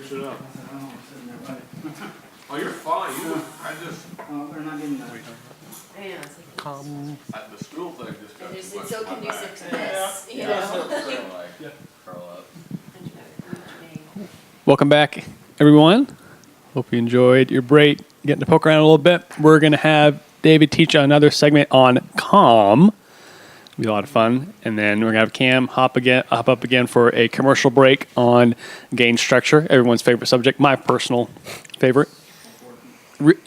fix it up. Oh, you're fine. I just. We're not getting that. The stool thing just got. It's so conducive to this, you know? Curl up. Welcome back, everyone. Hope you enjoyed your break, getting to poke around a little bit. We're going to have David teach another segment on comm. It'll be a lot of fun. And then we're going to have Cam hop up again for a commercial break on gain structure, everyone's favorite subject, my personal favorite.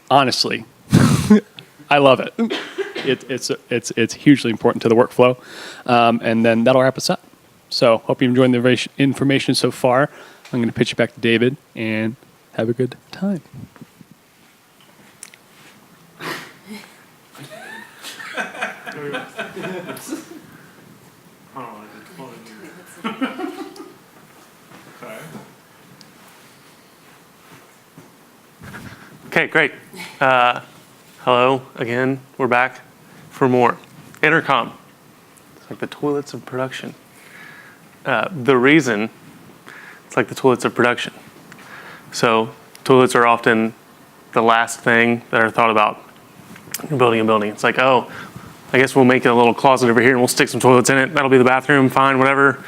Honestly, I love it. It's hugely important to the workflow. And then that'll wrap us up. So hope you're enjoying the information so far. I'm going to pitch it back to David and have a good time. Okay, great. Hello again. We're back for more. Intercom. It's like the toilets of production. The reason it's like the toilets of production. So toilets are often the last thing that are thought about in building a building. It's like, oh, I guess we'll make a little closet over here and we'll stick some toilets in it. That'll be the bathroom, fine, whatever.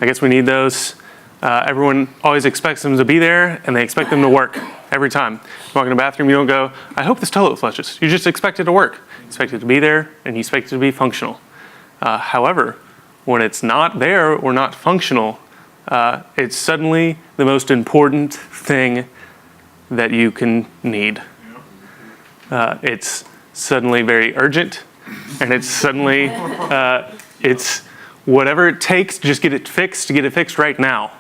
I guess we need those. Everyone always expects them to be there and they expect them to work every time. You walk in a bathroom, you don't go, I hope this toilet flushes. You just expect it to work. You expect it to be there and you expect it to be functional. However, when it's not there or not functional, it's suddenly the most important thing that you can need. It's suddenly very urgent, and it's suddenly, it's whatever it takes, just get it fixed right now.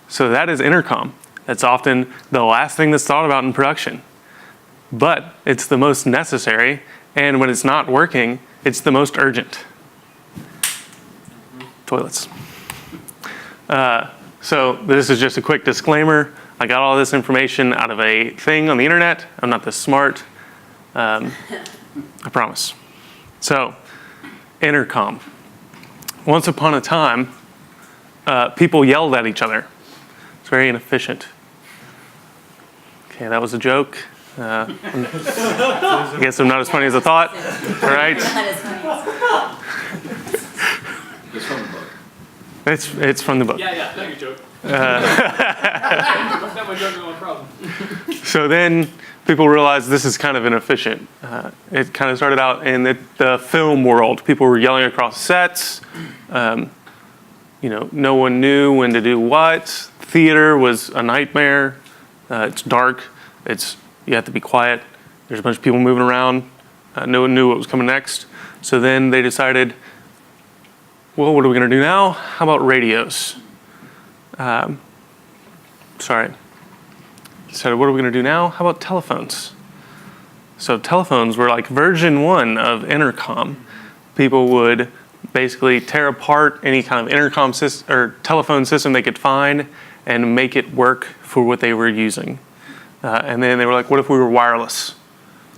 So that is intercom. That's often the last thing that's thought about in production. But it's the most necessary, and when it's not working, it's the most urgent. Toilets. So this is just a quick disclaimer. I got all this information out of a thing on the internet. I'm not this smart. I promise. So, intercom. Once upon a time, people yelled at each other. It's very inefficient. Okay, that was a joke. I guess I'm not as funny as I thought. All right. It's from the book. It's from the book. Yeah, not your joke. That's not my joke, no problem. So then people realized this is kind of inefficient. It kind of started out in the film world. People were yelling across sets. No one knew when to do what. Theater was a nightmare. It's dark. You have to be quiet. There's a bunch of people moving around. No one knew what was coming next. So then they decided, well, what are we going to do now? How about radios? So what are we going to do now? How about telephones? So telephones were like version 1 of intercom. People would basically tear apart any kind of intercom system or telephone system they could find and make it work for what they were using. And then they were like, what if we were wireless?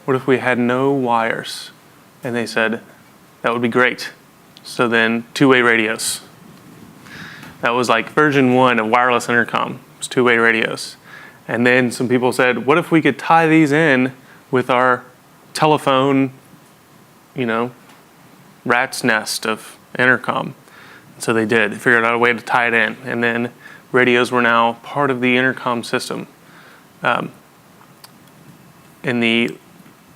What if we had no wires? And they said, that would be great. So then two-way radios. That was like version 1 of wireless intercom. It was two-way radios. And then some people said, what if we could tie these in with our telephone, rat's nest of intercom? So they did. They figured out a way to tie it in. And then radios were now part of the intercom system. In the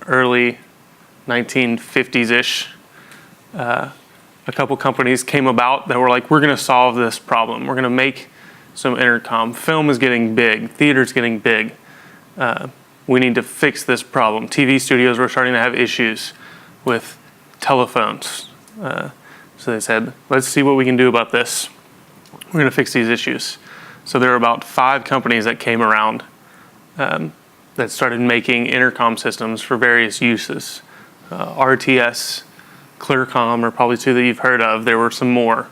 early 1950s-ish, a couple companies came about that were like, we're going to solve this problem. We're going to make some intercom. Film is getting big. Theater's getting big. We need to fix this problem. TV studios were starting to have issues with telephones. So they said, let's see what we can do about this. We're going to fix these issues. So there were about 5 companies that came around that started making intercom systems for various uses. RTS, Clearcom are probably 2 that you've heard of. There were some more.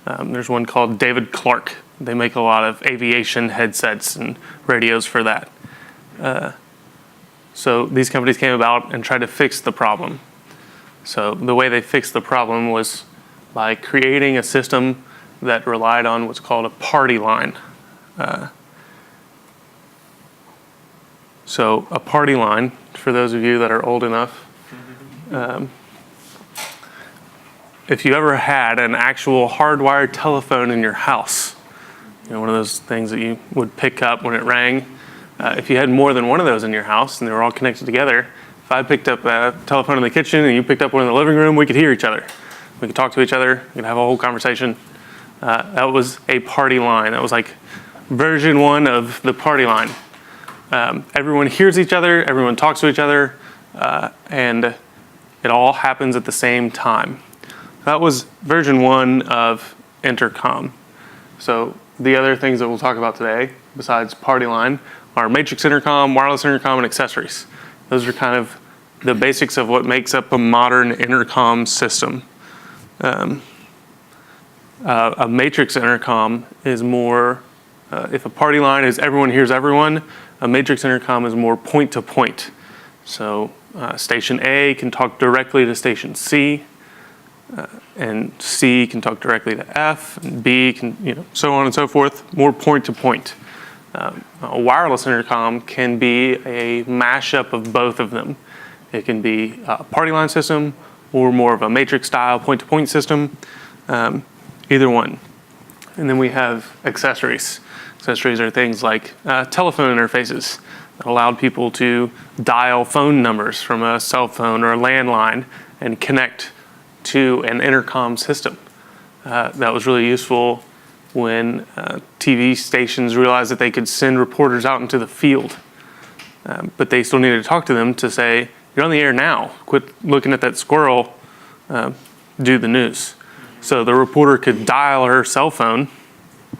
There's one called David Clark. They make a lot of aviation headsets and radios for that. So these companies came about and tried to fix the problem. So the way they fixed the problem was by creating a system that relied on what's called a party line. So a party line, for those of you that are old enough, if you ever had an actual hardwired telephone in your house, one of those things that you would pick up when it rang, if you had more than one of those in your house and they were all connected together, if I picked up a telephone in the kitchen and you picked up one in the living room, we could hear each other. We could talk to each other, we could have a whole conversation. That was a party line. That was like version 1 of the party line. Everyone hears each other, everyone talks to each other, and it all happens at the same time. That was version 1 of Intercom. So the other things that we'll talk about today, besides party line, are matrix intercom, wireless intercom, and accessories. Those are kind of the basics of what makes up a modern intercom system. A matrix intercom is more, if a party line is everyone hears everyone, a matrix intercom is more point to point. So station A can talk directly to station C, and C can talk directly to F, and B can, so on and so forth, more point to point. A wireless intercom can be a mashup of both of them. It can be a party line system or more of a matrix style point to point system, either one. And then we have accessories. Accessories are things like telephone interfaces that allowed people to dial phone numbers from a cell phone or a landline and connect to an intercom system. That was really useful when TV stations realized that they could send reporters out into the field, but they still needed to talk to them to say, you're on the air now, quit looking at that squirrel, do the news. So the reporter could dial her cell phone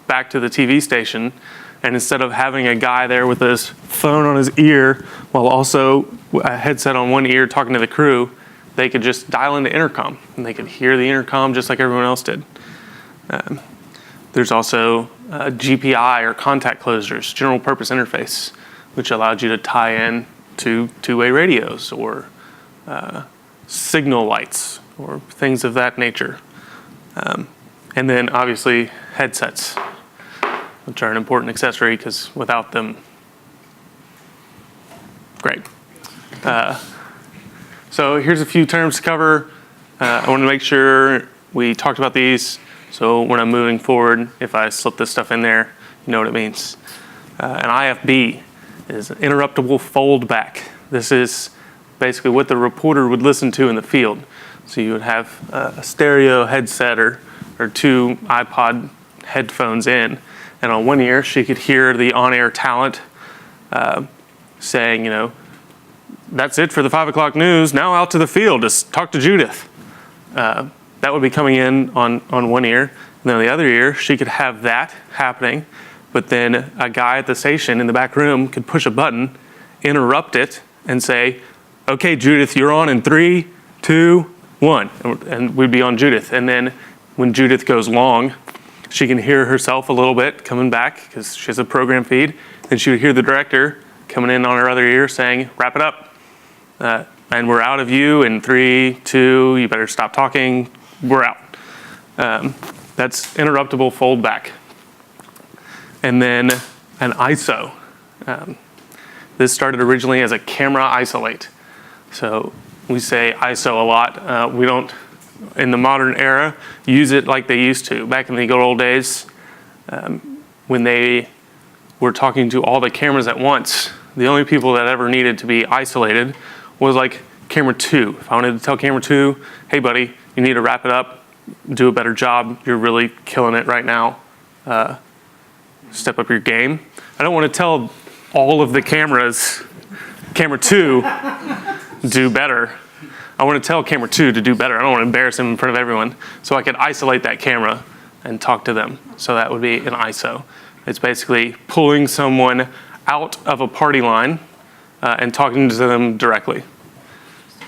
back to the TV station, and instead of having a guy there with his phone on his ear while also a headset on one ear talking to the crew, they could just dial into intercom, and they could hear the intercom just like everyone else did. There's also GPI or contact closures, general purpose interface, which allowed you to tie in to two-way radios or signal lights or things of that nature. And then obviously headsets, which are an important accessory because without them, great. So here's a few terms to cover. I want to make sure we talked about these. So when I'm moving forward, if I slip this stuff in there, you know what it means. An IFB is an interruptible foldback. This is basically what the reporter would listen to in the field. So you would have a stereo headset or two iPod headphones in, and on one ear she could hear the on-air talent saying, that's it for the 5 o'clock news, now out to the field, just talk to Judith. That would be coming in on one ear, and then on the other ear she could have that happening, but then a guy at the station in the back room could push a button, interrupt it, and say, okay Judith, you're on in 3, 2, 1, and we'd be on Judith. And then when Judith goes long, she can hear herself a little bit coming back because she has a program feed, and she would hear the director coming in on her other ear saying, wrap it up. And we're out of you in 3, 2, you better stop talking, we're out. That's interruptible foldback. And then an ISO. This started originally as a camera isolate. So we say ISO a lot. We don't, in the modern era, use it like they used to. Back in the good old days, when they were talking to all the cameras at once, the only people that ever needed to be isolated was like camera 2. If I wanted to tell camera 2, hey buddy, you need to wrap it up, do a better job, you're really killing it right now, step up your game. I don't want to tell all of the cameras, camera 2, do better. I want to tell camera 2 to do better. I don't want to embarrass him in front of everyone. So I could isolate that camera and talk to them. So that would be an ISO. It's basically pulling someone out of a party line and talking to them directly.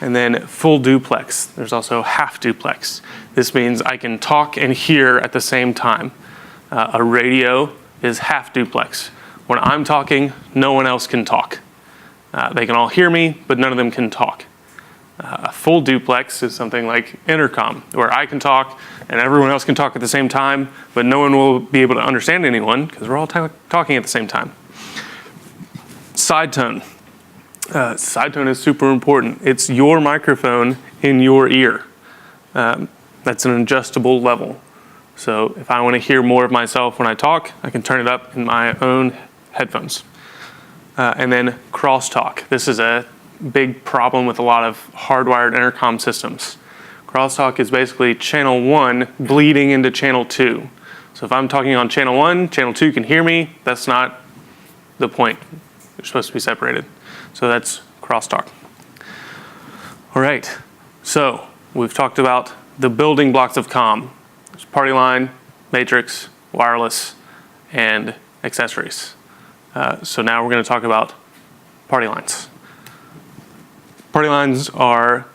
And then full duplex. There's also half duplex. This means I can talk and hear at the same time. A radio is half duplex. When I'm talking, no one else can talk. They can all hear me, but none of them can talk. A full duplex is something like intercom, where I can talk and everyone else can talk at the same time, but no one will be able to understand anyone because we're all talking at the same time. Side tone. Side tone is super important. It's your microphone in your ear. That's an adjustable level. So if I want to hear more of myself when I talk, I can turn it up in my own headphones. And then crosstalk. This is a big problem with a lot of hardwired intercom systems. Crosstalk is basically channel 1 bleeding into channel 2. So if I'm talking on channel 1, channel 2 can hear me. That's not the point. They're supposed to be separated. So that's crosstalk. All right. So we've talked about the building blocks of comm. There's party line, matrix, wireless, and accessories. So now we're going to talk about party lines. Party lines are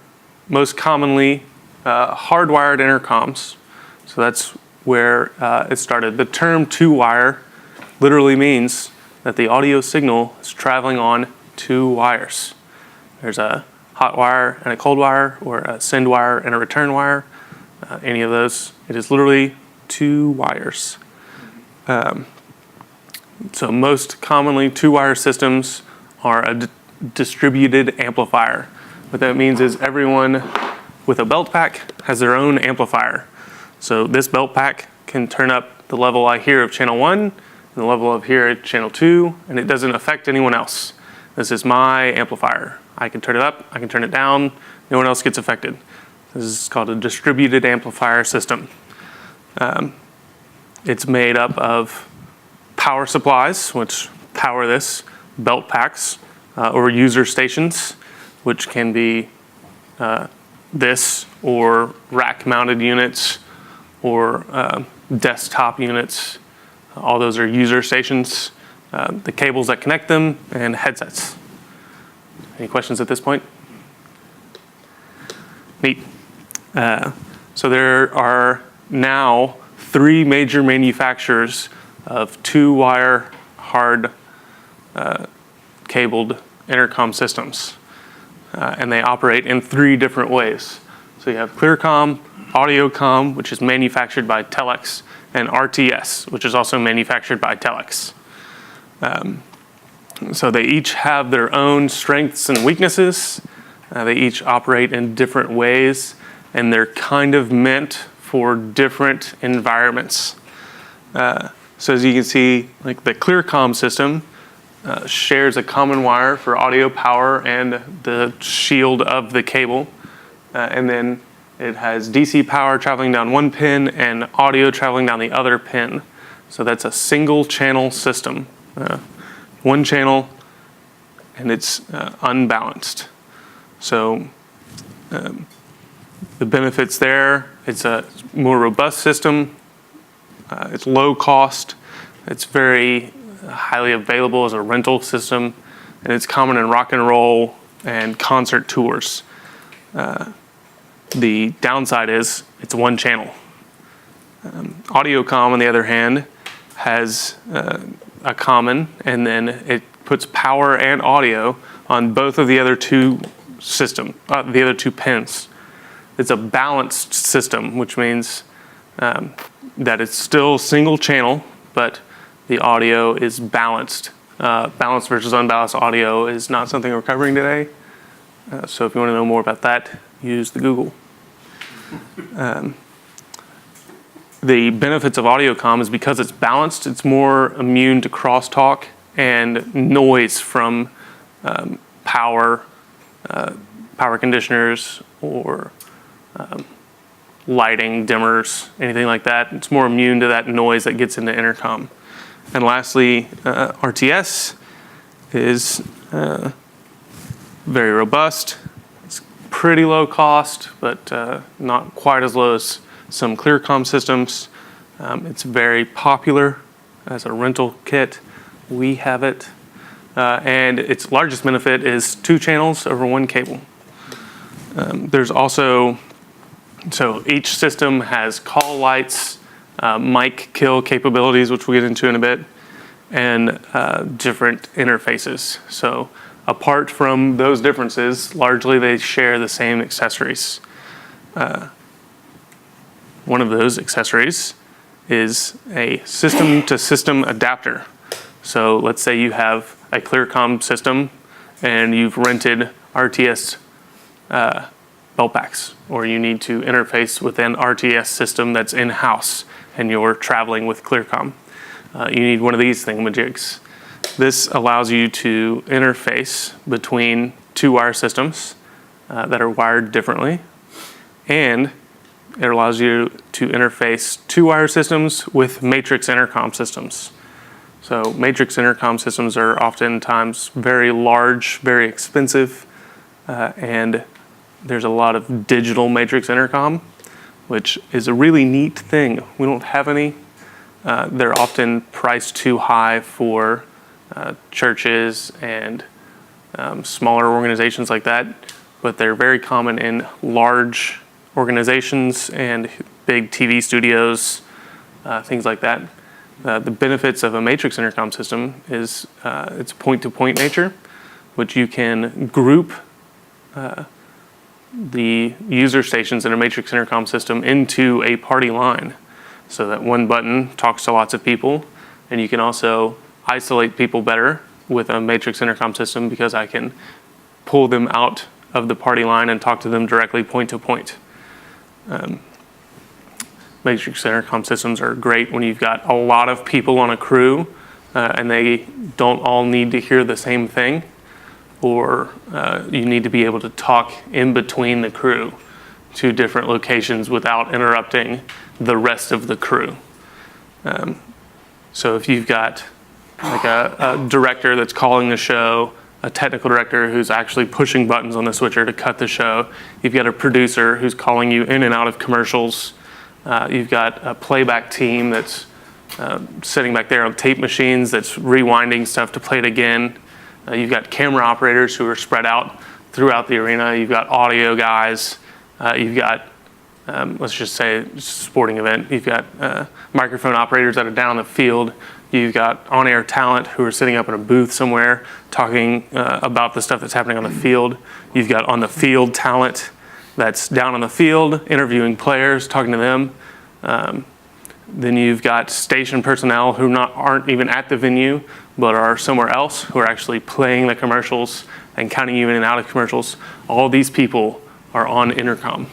most commonly hardwired intercoms. So that's where it started. The term two-wire literally means that the audio signal is traveling on 2 wires. There's a hot wire and a cold wire, or a send wire and a return wire. Any of those. It is literally 2 wires. So most commonly 2-wire systems are a distributed amplifier. What that means is everyone with a belt pack has their own amplifier. So this belt pack can turn up the level I hear of channel 1 and the level of here at channel 2, and it doesn't affect anyone else. This is my amplifier. I can turn it up, I can turn it down, no one else gets affected. This is called a distributed amplifier system. It's made up of power supplies, which power this, belt packs, or user stations, which can be this, or rack-mounted units, or desktop units. All those are user stations, the cables that connect them, and headsets. Any questions at this point? Neat. So there are now 3 major manufacturers of 2-wire hard cabled intercom systems. And they operate in 3 different ways. So you have Clearcom, Audiocom, which is manufactured by Telex, and RTS, which is also manufactured by Telex. So they each have their own strengths and weaknesses. They each operate in different ways, and they're kind of meant for different environments. So as you can see, like the Clearcom system shares a common wire for audio power and the shield of the cable. And then it has DC power traveling down one pin and audio traveling down the other pin. So that's a single channel system. One channel, and it's unbalanced. So the benefits there, it's a more robust system. It's low cost. It's very highly available as a rental system, and it's common in rock and roll and concert tours. The downside is it's one channel. Audiocom, on the other hand, has a common, and then it puts power and audio on both of the other 2 the other 2 pins. It's a balanced system, which means that it's still single channel, but the audio is balanced. Balanced versus unbalanced audio is not something we're covering today. So if you want to know more about that, use the Google. The benefits of Audiocom is because it's balanced, it's more immune to crosstalk and noise from power conditioners, or lighting, dimmers, anything like that. It's more immune to that noise that gets into intercom. And lastly, RTS is very robust. It's pretty low cost, but not quite as low as some Clearcom systems. It's very popular as a rental kit. We have it. And its largest benefit is 2 channels over 1 cable. There's also, so each system has call lights, mic kill capabilities, which we'll get into in a bit, and different interfaces. So apart from those differences, largely they share the same accessories. One of those accessories is a system-to-system adapter. So let's say you have a Clearcom system and you've rented RTS belt packs, or you need to interface with an RTS system that's in-house and you're traveling with Clearcom. You need one of these thingamajigs. This allows you to interface between two wire systems that are wired differently, and it allows you to interface two wire systems with matrix intercom systems. So matrix intercom systems are oftentimes very large, very expensive, and there's a lot of digital matrix intercom, which is a really neat thing. We don't have any. They're often priced too high for churches and smaller organizations like that, but they're very common in large organizations and big TV studios, things like that. The benefits of a matrix intercom system is its point-to-point nature, which you can group the user stations in a matrix intercom system into a party line, so that one button talks to lots of people, and you can also isolate people better with a matrix intercom system because I can pull them out of the party line and talk to them directly point to point. Matrix intercom systems are great when you've got a lot of people on a crew and they don't all need to hear the same thing, or you need to be able to talk in between the crew to different locations without interrupting the rest of the crew. So if you've got like a director that's calling the show, a technical director who's actually pushing buttons on the switcher to cut the show, you've got a producer who's calling you in and out of commercials, you've got a playback team that's sitting back there on tape machines that's rewinding stuff to play it again. You've got camera operators who are spread out throughout the arena. You've got audio guys. You've got, let's just say, sporting event. You've got microphone operators that are down the field. You've got on-air talent who are sitting up in a booth somewhere talking about the stuff that's happening on the field. You've got on-the-field talent that's down on the field interviewing players, talking to them. Then you've got station personnel who aren't even at the venue, but are somewhere else, who are actually playing the commercials and counting you in and out of commercials. All these people are on intercom.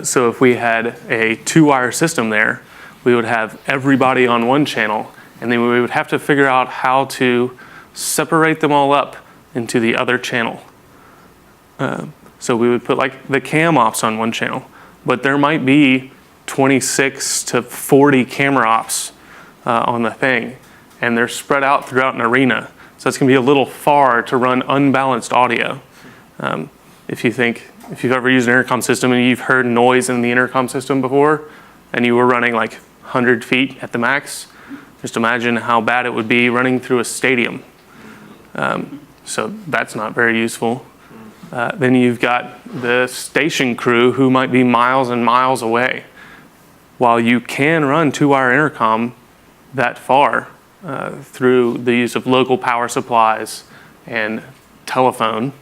So if we had a two-wire system there, we would have everybody on one channel, and then we would have to figure out how to separate them all up into the other channel. So we would put like the cam ops on one channel, but there might be 26 to 40 camera ops on the thing, and they're spread out throughout an arena. So it's going to be a little far to run unbalanced audio. If you've ever used an intercom system and you've heard noise in the intercom system before, and you were running like 100 feet at the max, just imagine how bad it would be running through a stadium. So that's not very useful. Then you've got the station crew who might be miles and miles away. While you can run two-wire intercom that far through the use of local power supplies and telephone,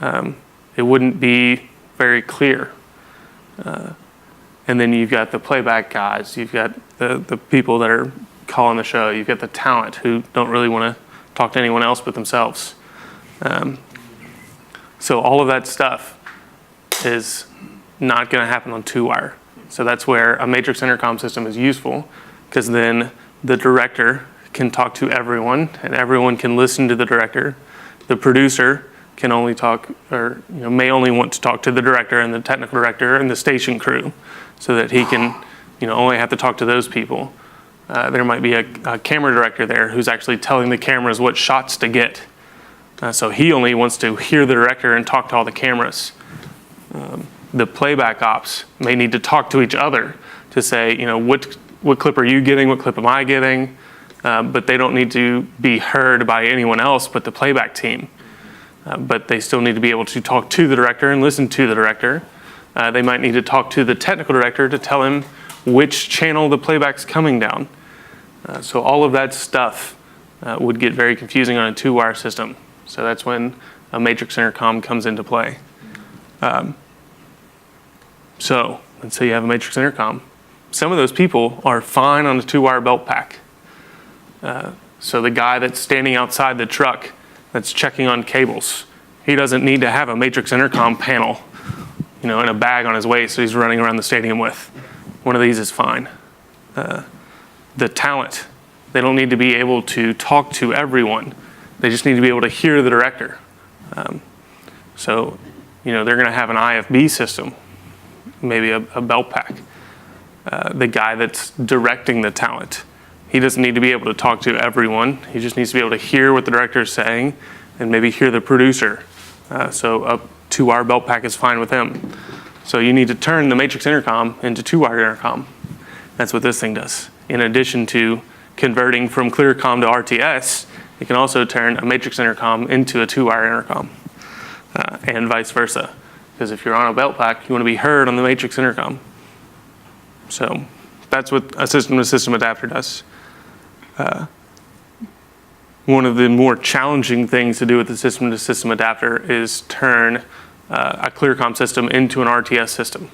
it wouldn't be very clear. And then you've got the playback guys, you've got the people that are calling the show, you've got the talent who don't really want to talk to anyone else but themselves. So all of that stuff is not going to happen on two-wire. So that's where a matrix intercom system is useful, because then the director can talk to everyone and everyone can listen to the director. The producer can only talk, or may only want to talk to the director and the technical director and the station crew, so that he can only have to talk to those people. There might be a camera director there who's actually telling the cameras what shots to get. So he only wants to hear the director and talk to all the cameras. The playback ops may need to talk to each other to say, what clip are you getting, what clip am I getting? But they don't need to be heard by anyone else but the playback team. But they still need to be able to talk to the director and listen to the director. They might need to talk to the technical director to tell him which channel the playback's coming down. So all of that stuff would get very confusing on a two-wire system. So that's when a matrix intercom comes into play. So let's say you have a matrix intercom. Some of those people are fine on a two-wire belt pack. So the guy that's standing outside the truck that's checking on cables. He doesn't need to have a matrix intercom panel, in a bag on his waist that he's running around the stadium with. One of these is fine. The talent, they don't need to be able to talk to everyone. They just need to be able to hear the director. So they're going to have an IFB system, maybe a belt pack. The guy that's directing the talent, he doesn't need to be able to talk to everyone. He just needs to be able to hear what the director is saying and maybe hear the producer. So a 2-wire belt pack is fine with him. So you need to turn the matrix intercom into 2-wire intercom. That's what this thing does. In addition to converting from ClearComm to RTS, it can also turn a matrix intercom into a 2-wire intercom, and vice versa. Because if you're on a belt pack, you want to be heard on the matrix intercom. So that's what a system-to-system adapter does. One of the more challenging things to do with the system-to-system adapter is turn a ClearComm system into an RTS system.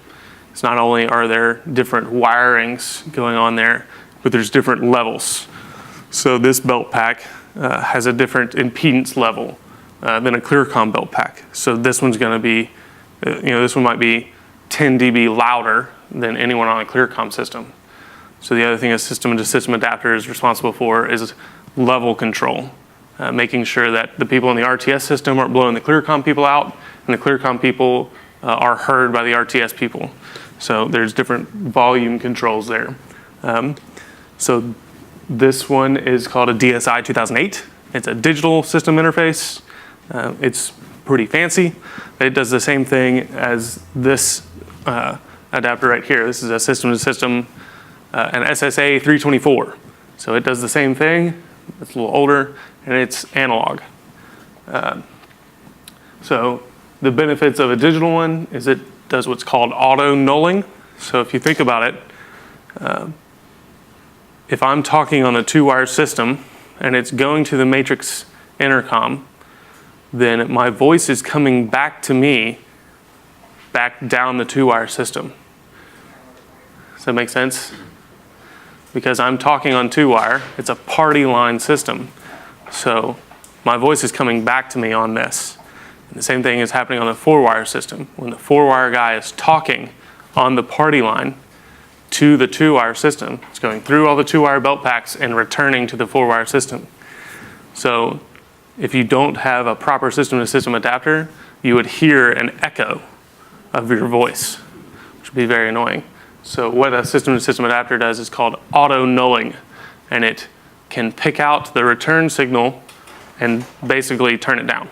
It's not only are there different wirings going on there, but there's different levels. So this belt pack has a different impedance level than a ClearComm belt pack. So this one's going to be, this one might be 10 dB louder than anyone on a ClearComm system. So the other thing a system-to-system adapter is responsible for is level control, making sure that the people in the RTS system aren't blowing the ClearComm people out, and the ClearComm people are heard by the RTS people. So there's different volume controls there. So this one is called a DSI 2008. It's a digital system interface. It's pretty fancy. It does the same thing as this adapter right here. This is a system-to-system, an SSA 324. So it does the same thing. It's a little older, and it's analog. So the benefits of a digital one is it does what's called auto nulling. So if you think about it, if I'm talking on a 2-wire system and it's going to the matrix intercom, then my voice is coming back to me, back down the 2-wire system. Does that make sense? Because I'm talking on 2-wire, it's a party line system. So my voice is coming back to me on this. And the same thing is happening on the 4-wire system. When the 4-wire guy is talking on the party line to the 2-wire system, it's going through all the 2-wire belt packs and returning to the 4-wire system. So if you don't have a proper system-to-system adapter, you would hear an echo of your voice, which would be very annoying. So what a system-to-system adapter does is called auto nulling, and it can pick out the return signal and basically turn it down.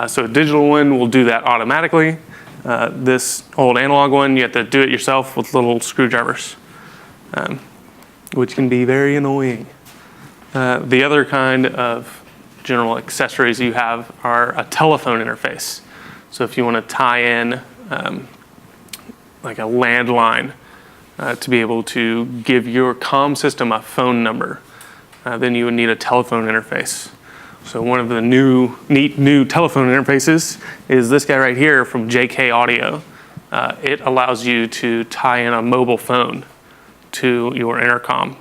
So a digital one will do that automatically. This old analog one, you have to do it yourself with little screwdrivers, which can be very annoying. The other kind of general accessories you have are a telephone interface. So if you want to tie in like a landline to be able to give your comm system a phone number, then you would need a telephone interface. So one of the neat new telephone interfaces is this guy right here from JK Audio. It allows you to tie in a mobile phone to your intercom.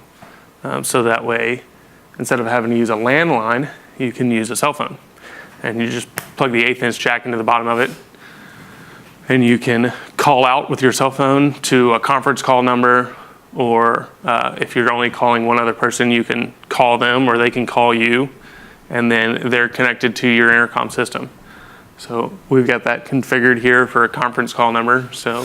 So that way, instead of having to use a landline, you can use a cell phone. And you just plug the 1/8" jack into the bottom of it, and you can call out with your cell phone to a conference call number, or if you're only calling one other person, you can call them or they can call you, and then they're connected to your intercom system. So we've got that configured here for a conference call number. So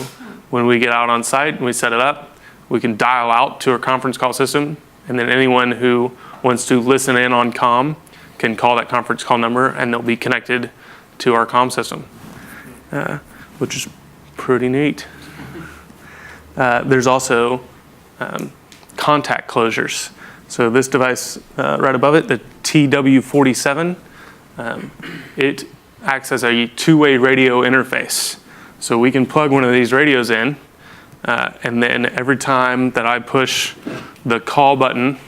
when we get out on site and we set it up, we can dial out to a conference call system, and then anyone who wants to listen in on comm can call that conference call number, and they'll be connected to our comm system, which is pretty neat. There's also contact closures. So this device right above it, the TW47, it acts as a 2-way radio interface. So we can plug one of these radios in, and then every time that I push the call button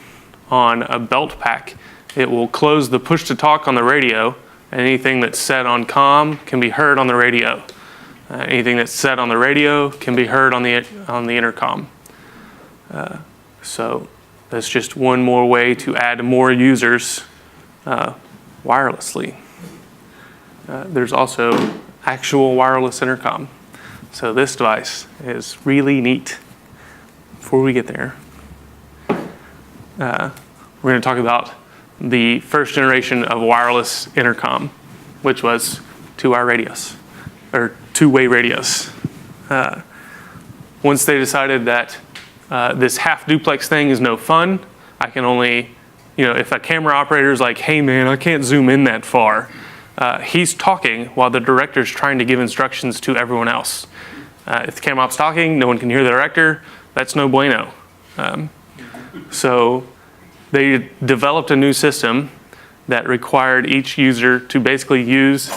on a belt pack, it will close the push to talk on the radio, and anything that's said on comm can be heard on the radio. Anything that's said on the radio can be heard on the intercom. So that's just one more way to add more users wirelessly. There's also actual wireless intercom. So this device is really neat. Before we get there, we're going to talk about the first generation of wireless intercom, which was two-wire radios, or two-way radios. Once they decided that this half duplex thing is no fun, I can only, if a camera operator is like, hey man, I can't zoom in that far, he's talking while the director's trying to give instructions to everyone else. If the camera op's talking, no one can hear the director, that's no bueno. So they developed a new system that required each user to basically use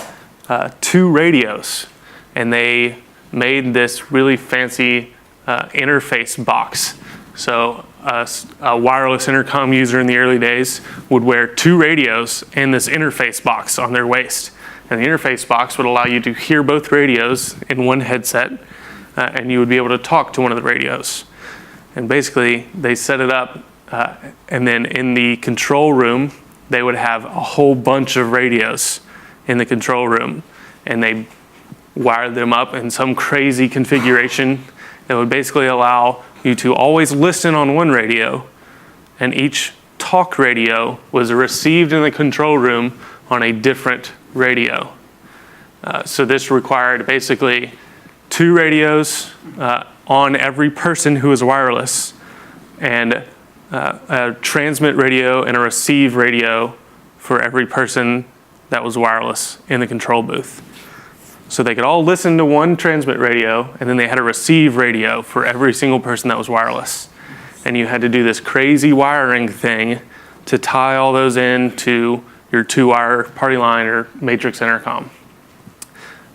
two radios. And they made this really fancy interface box. So a wireless intercom user in the early days would wear two radios and this interface box on their waist. And the interface box would allow you to hear both radios in one headset, and you would be able to talk to one of the radios. And basically, they set it up, and then in the control room, they would have a whole bunch of radios in the control room, and they wired them up in some crazy configuration that would basically allow you to always listen on one radio, and each talk radio was received in the control room on a different radio. So this required basically two radios on every person who was wireless, and a transmit radio and a receive radio for every person that was wireless in the control booth. So they could all listen to one transmit radio, and then they had a receive radio for every single person that was wireless. And you had to do this crazy wiring thing to tie all those into your two-wire party line or matrix intercom.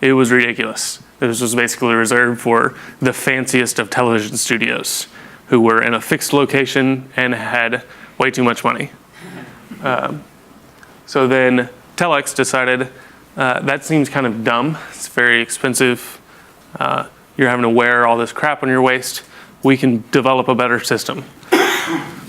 It was ridiculous. This was basically reserved for the fanciest of television studios who were in a fixed location and had way too much money. So then Telex decided that seems kind of dumb. It's very expensive. You're having to wear all this crap on your waist. We can develop a better system.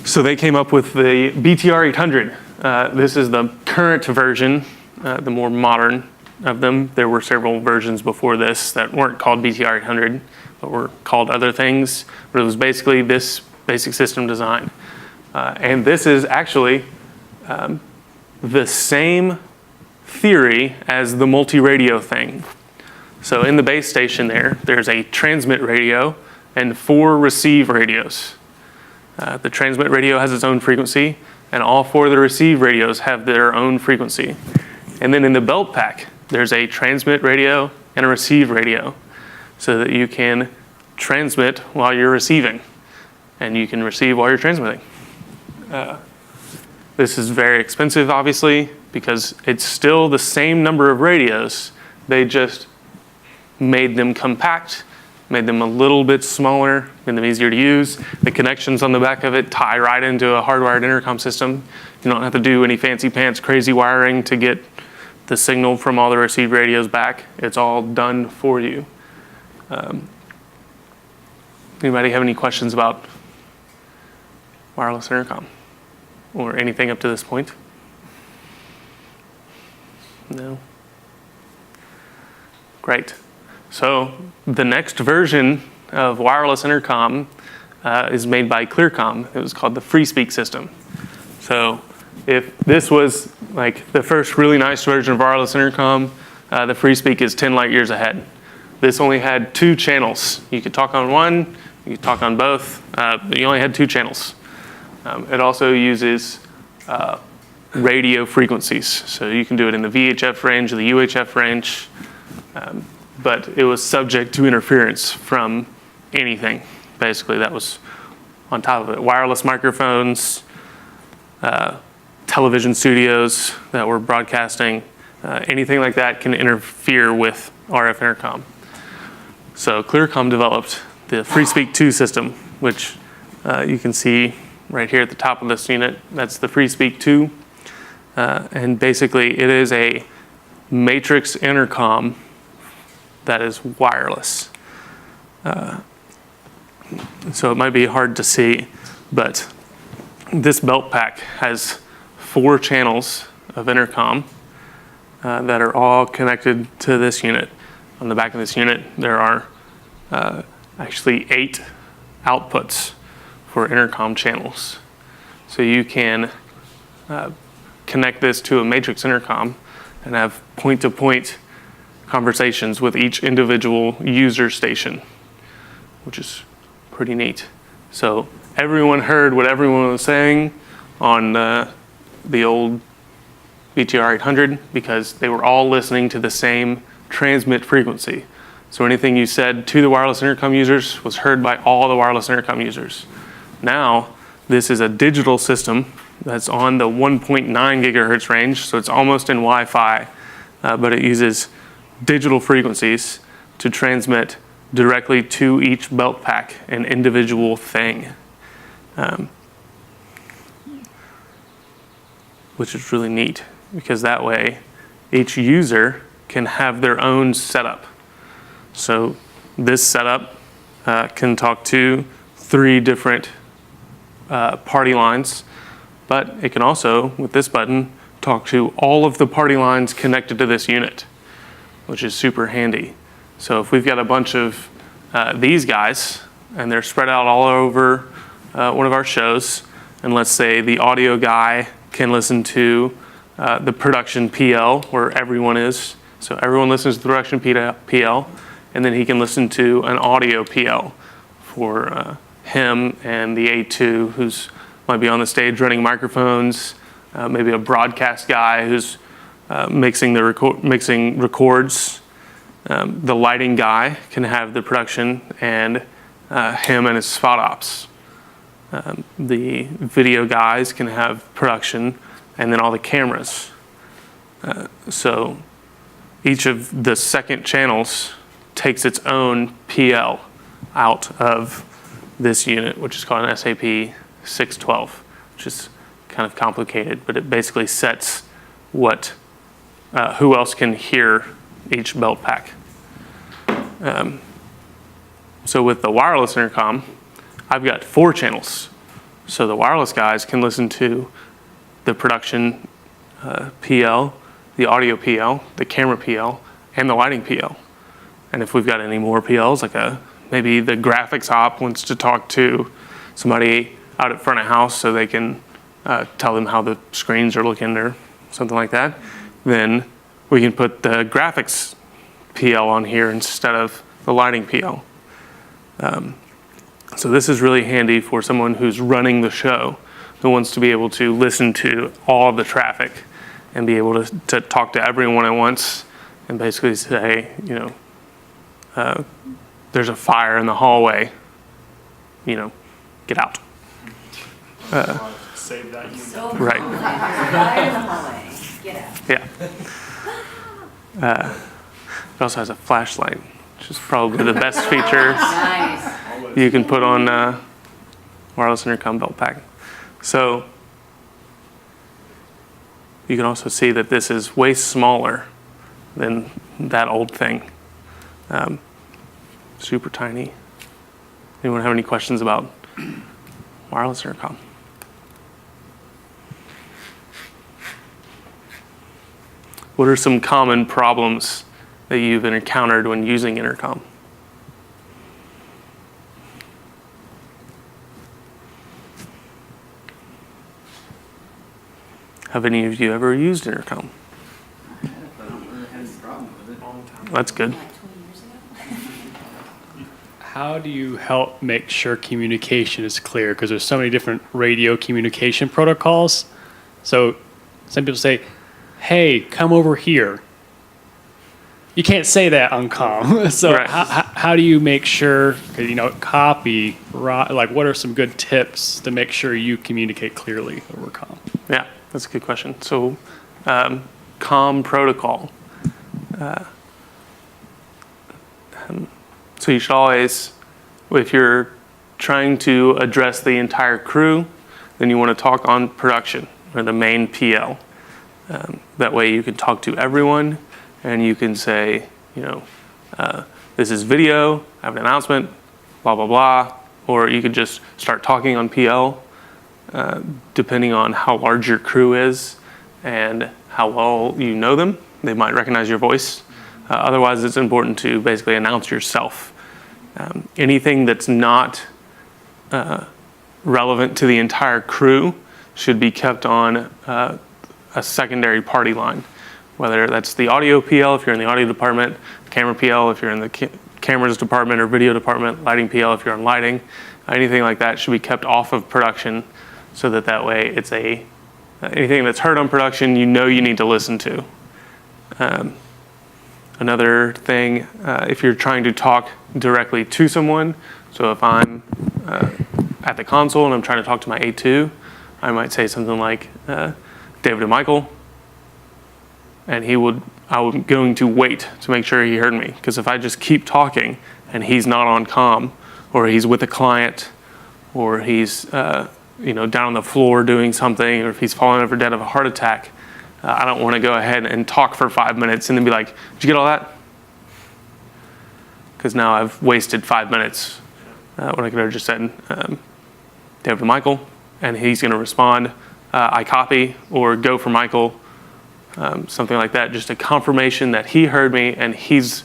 So they came up with the BTR 800. This is the current version, the more modern of them. There were several versions before this that weren't called BTR 800, but were called other things. But it was basically this basic system design. And this is actually the same theory as the multi-radio thing. So in the base station there's a transmit radio and 4 receive radios. The transmit radio has its own frequency, and all 4 of the receive radios have their own frequency. And then in the belt pack, there's a transmit radio and a receive radio, so that you can transmit while you're receiving, and you can receive while you're transmitting. This is very expensive, obviously, because it's still the same number of radios. They just made them compact, made them a little bit smaller, made them easier to use. The connections on the back of it tie right into a hardwired intercom system. You don't have to do any fancy pants, crazy wiring to get the signal from all the received radios back. It's all done for you. Anybody have any questions about wireless intercom or anything up to this point? No? Great. So the next version of wireless intercom is made by Clearcom. It was called the FreeSpeak system. So if this was like the first really nice version of wireless intercom, the FreeSpeak is 10 light years ahead. This only had 2 channels. You could talk on one, you could talk on both, but you only had 2 channels. It also uses radio frequencies. So you can do it in the VHF range or the UHF range, but it was subject to interference from anything, basically, that was on top of it. Wireless microphones, television studios that were broadcasting, anything like that can interfere with RF intercom. So Clearcom developed the FreeSpeak 2 system, which you can see right here at the top of this unit. That's the FreeSpeak 2. And basically it is a matrix intercom that is wireless. So it might be hard to see, but this belt pack has 4 channels of intercom that are all connected to this unit. On the back of this unit, there are actually 8 outputs for intercom channels. So you can connect this to a matrix intercom and have point-to-point conversations with each individual user station, which is pretty neat. So everyone heard what everyone was saying on the old VTR 800 because they were all listening to the same transmit frequency. So anything you said to the wireless intercom users was heard by all the wireless intercom users. Now, this is a digital system that's on the 1.9 gigahertz range, so it's almost in Wi-Fi, but it uses digital frequencies to transmit directly to each belt pack, an individual thing, which is really neat because that way each user can have their own setup. So this setup can talk to 3 different party lines, but it can also, with this button, talk to all of the party lines connected to this unit, which is super handy. So if we've got a bunch of these guys and they're spread out all over one of our shows, and let's say the audio guy can listen to the production PL where everyone is. So everyone listens to the production PL, and then he can listen to an audio PL for him and the A2 who's might be on the stage running microphones, maybe a broadcast guy who's mixing records. The lighting guy can have the production and him and his spot ops. The video guys can have production and then all the cameras. So each of the second channels takes its own PL out of this unit, which is called an SAP 612, which is kind of complicated, but it basically sets what who else can hear each belt pack. So with the wireless intercom, I've got 4 channels. So the wireless guys can listen to the production PL, the audio PL, the camera PL, and the lighting PL. And if we've got any more PLs, like maybe the graphics op wants to talk to somebody out at front of house so they can tell them how the screens are looking or something like that, then we can put the graphics PL on here instead of the lighting PL. So this is really handy for someone who's running the show, who wants to be able to listen to all of the traffic and be able to talk to everyone at once and basically say, there's a fire in the hallway, get out. Save that unit. So Right. fire in the hallway. Get out. Yeah. It also has a flashlight, which is probably the best feature Nice. you can put on wireless intercom belt pack. So you can also see that this is way smaller than that old thing. Super tiny. Anyone have any questions about wireless intercom? What are some common problems that you've encountered when using intercom? Have any of you ever used intercom? I don't really have any problem with it. That's good. Like 20 years ago. How do you help make sure communication is clear? Because there's so many different radio communication protocols. So some people say, hey, come over here. You can't say that on comm. So Right. how do you make sure, 'cause, copy, like what are some good tips to make sure you communicate clearly over comm? Yeah, that's a good question. So, comm protocol. So you should always, if you're trying to address the entire crew, then you want to talk on production or the main PL. That way you can talk to everyone and you can say, this is video, I have an announcement, blah, blah, blah. Or you could just start talking on PL, depending on how large your crew is and how well you know them. they might recognize your voice. Otherwise, it's important to basically announce yourself. Anything that's not relevant to the entire crew should be kept on a secondary party line, whether that's the audio PL if you're in the audio department, camera PL if you're in the cameras department or video department, lighting PL if you're on lighting. Anything like that should be kept off of production so that way it's anything that's heard on production you need to listen to. Another thing, if you're trying to talk directly to someone, so if I'm at the console and I'm trying to talk to my A2, I might say something like, David and Michael, and I'm going to wait to make sure he heard me, because if I just keep talking and he's not on comm, or he's with a client, or he's down on the floor doing something, or if he's falling over dead of a heart attack, I don't want to go ahead and talk for 5 minutes and then be like, did you get all that? Because now I've wasted 5 minutes when I could have just said, David and Michael, and he's going to respond, I copy, or go for Michael, something like that. Just a confirmation that he heard me and he's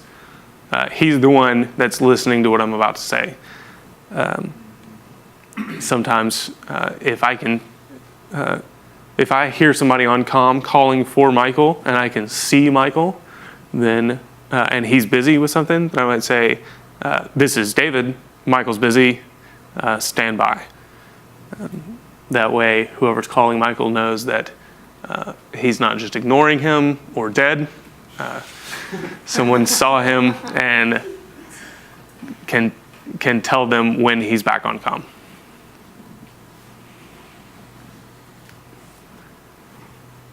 the one that's listening to what I'm about to say. Sometimes if I hear somebody on comm calling for Michael and I can see Michael, then and he's busy with something, then I might say, this is David, Michael's busy, stand by. That way, whoever's calling Michael knows that he's not just ignoring him or dead. Someone saw him and can tell them when he's back on comm.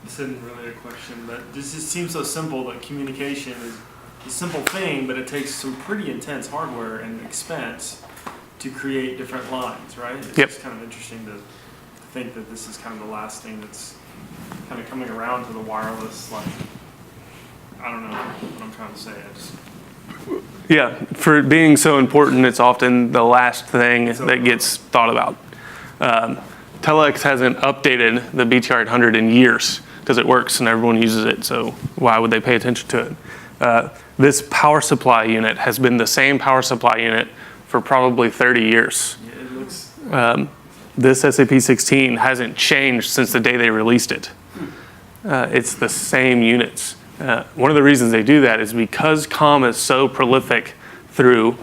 This isn't really a question, but this just seems so simple that communication is a simple thing, but it takes some pretty intense hardware and expense to create different lines, right? It's Yep. just kind of interesting to think that this is kind of the last thing that's kind of coming around to the wireless, like, I don't know what I'm trying to say. Yeah, for it being so important, it's often the last thing that gets thought about. Telex hasn't updated the BTR 800 in years because it works and everyone uses it, so why would they pay attention to it? This power supply unit has been the same power supply unit for probably 30 years. Yeah, it looks. This SAP16 hasn't changed since the day they released it. It's the same units. One of the reasons they do that is because comm is so prolific through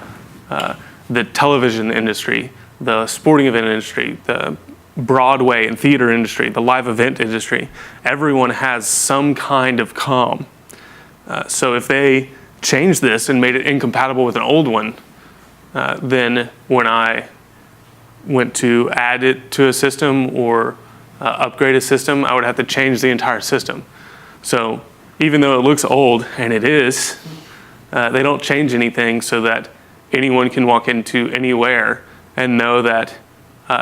the television industry, the sporting event industry, the Broadway and theater industry, the live event industry. Everyone has some kind of comm. So if they changed this and made it incompatible with an old one, then when I went to add it to a system or upgrade a system, I would have to change the entire system. So even though it looks old, and it is, they don't change anything so that anyone can walk into anywhere and know that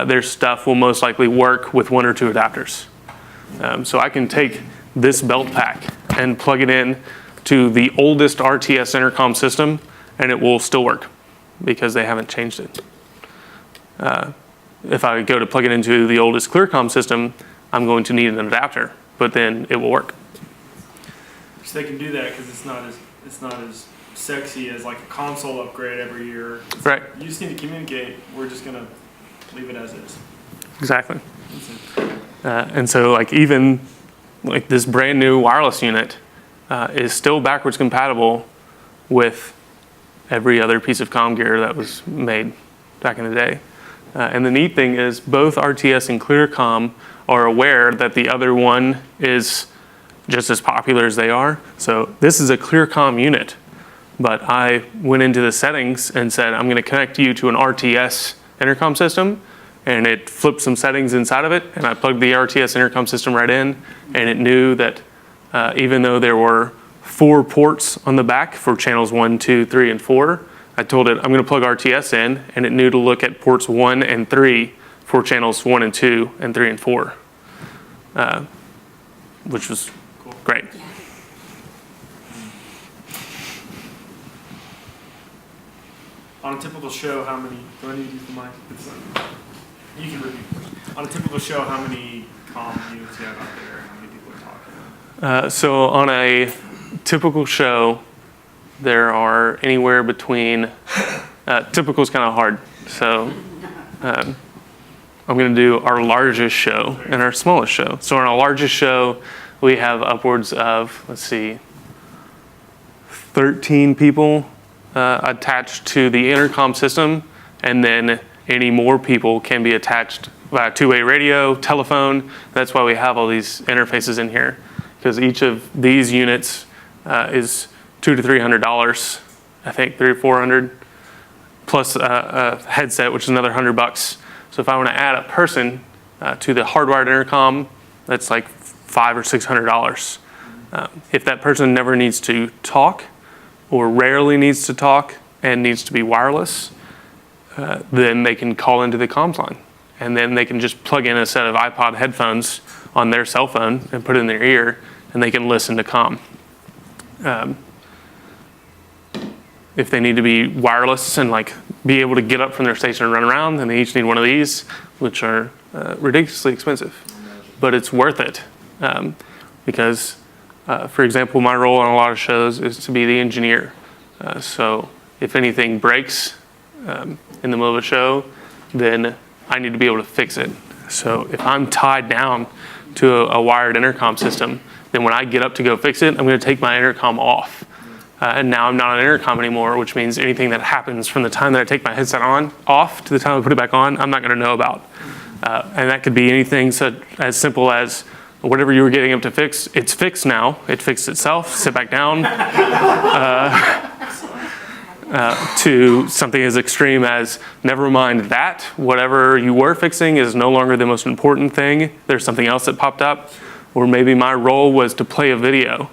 their stuff will most likely work with 1 or 2 adapters. So I can take this belt pack and plug it in to the oldest RTS intercom system, and it will still work because they haven't changed it. If I go to plug it into the oldest ClearCom system, I'm going to need an adapter, but then it will work. So they can do that because it's not as sexy as like a console upgrade every year. Right. You just need to communicate. We're just gonna leave it as is. Exactly. And so like even like this brand new wireless unit is still backwards compatible with every other piece of comm gear that was made back in the day. And the neat thing is both RTS and ClearCom are aware that the other one is just as popular as they are. So this is a ClearCom unit, but I went into the settings and said, I'm gonna connect you to an RTS intercom system, and it flipped some settings inside of it, and I plugged the RTS intercom system right in, and it knew that even though there were 4 ports on the back for channels 1, 2, 3, and 4, I told it I'm gonna plug RTS in, and it knew to look at ports 1 and 3 for channels 1 and 2 and 3 and 4, which was great. On a typical show, how many? Do I need to use the mic? You can repeat. On a typical show, how many comm units you have out there? How many people are talking? So on a typical show, there are anywhere between, typical is kind of hard. So I'm going to do our largest show and our smallest show. So in our largest show, we have upwards of, 13 people attached to the intercom system, and then any more people can be attached via two-way radio, telephone. That's why we have all these interfaces in here, because each of these units is $200 to $300, I think $300 or $400, plus a headset, which is another $100. So if I want to add a person to the hardwired intercom, that's like $500 or $600. If that person never needs to talk, or rarely needs to talk and needs to be wireless, then they can call into the comms line. And then they can just plug in a set of iPod headphones on their cell phone and put it in their ear, and they can listen to comm. If they need to be wireless and like be able to get up from their station and run around, then they each need one of these, which are ridiculously expensive. But it's worth it because, for example, my role on a lot of shows is to be the engineer. So if anything breaks in the middle of a show, then I need to be able to fix it. So if I'm tied down to a wired intercom system, then when I get up to go fix it, I'm going to take my intercom off. And now I'm not on intercom anymore, which means anything that happens from the time that I take my headset off to the time I put it back on, I'm not going to know about. And that could be anything as simple as whatever you were getting up to fix, it's fixed now. It fixed itself, sit back down. To something as extreme as, never mind that, whatever you were fixing is no longer the most important thing. There's something else that popped up. Or maybe my role was to play a video.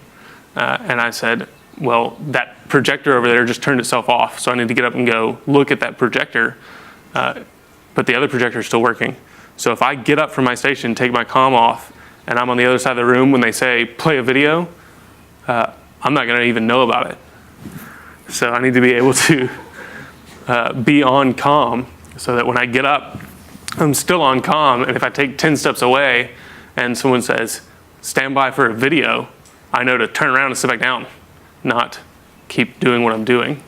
And I said, well, that projector over there just turned itself off, so I need to get up and go look at that projector. But the other projector is still working. So if I get up from my station, take my comm off, and I'm on the other side of the room when they say play a video, I'm not going to even know about it. So I need to be able to be on comm so that when I get up, I'm still on comm. And if I take 10 steps away and someone says, stand by for a video, I know to turn around and sit back down, not keep doing what I'm doing.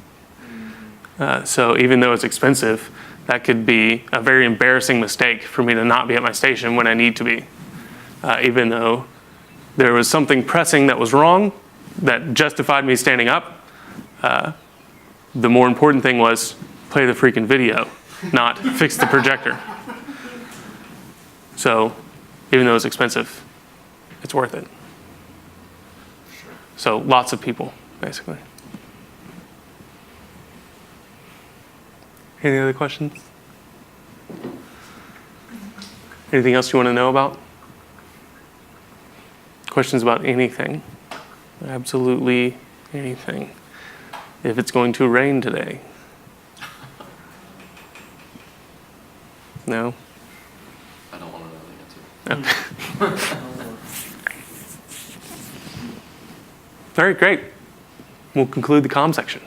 So even though it's expensive, that could be a very embarrassing mistake for me to not be at my station when I need to be. Even though there was something pressing that was wrong that justified me standing up, the more important thing was play the freaking video, not fix the projector. So even though it's expensive, it's worth it. So lots of people, basically. Any other questions? Anything else you want to know about? Questions about anything? Absolutely anything. If it's going to rain today. No? I don't want to know the answer. Okay. All right, great. We'll conclude the comm section.